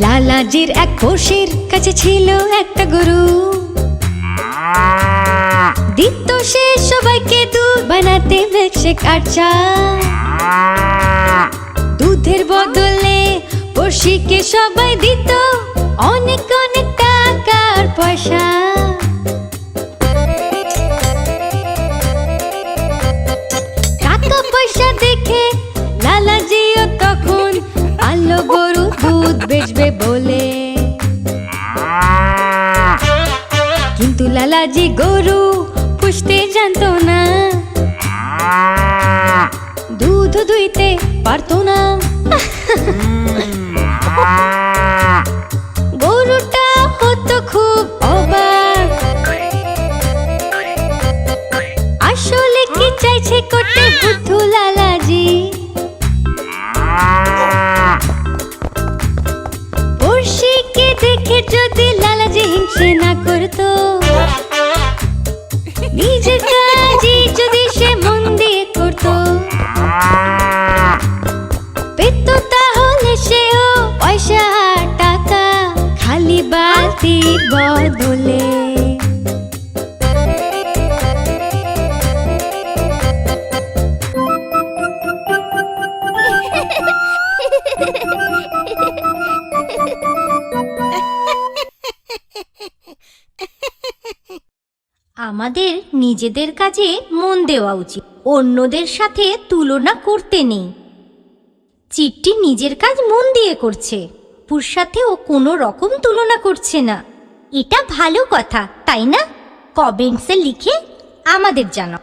লালাজির এক পোষের কাছে ছিল একটা গরু, দিত সে সবাইকে দুধ বানাতে মিল্কশেক আর চা। দুধের বদলে পড়শিকে সবাই দিত অনেক অনেক টাকা আর পয়সা। টাকা পয়সা দেখে লালাজিও তখন আলো গরু দুধ বেচবে বলে। কিন্তু লালাজি গরু পুষতে জানতো না, দুধ দুইতে পারতো না। গরুটা হতো খুব অবাক, আসলে কি চাইছে করতে বুদ্ধু লালাজি। পড়শিকে দেখে যদি লালাজি হিংসে না করতো, নিজের কাজই যদি সে মন দিয়ে করতো, পেত তাহলে সেও পয়সা আর টাকা খালি বালতির বদলে। আমাদের নিজেদের কাজে মন দেওয়া উচিত, অন্যদের সাথে তুলনা করতে নেই। চিট্টি নিজের কাজ মন দিয়ে করছে, পুর সাথে ও কোনো রকম তুলনা করছে না। এটা ভালো কথা, তাই না? কমেন্টসে লিখে আমাদের জানাও।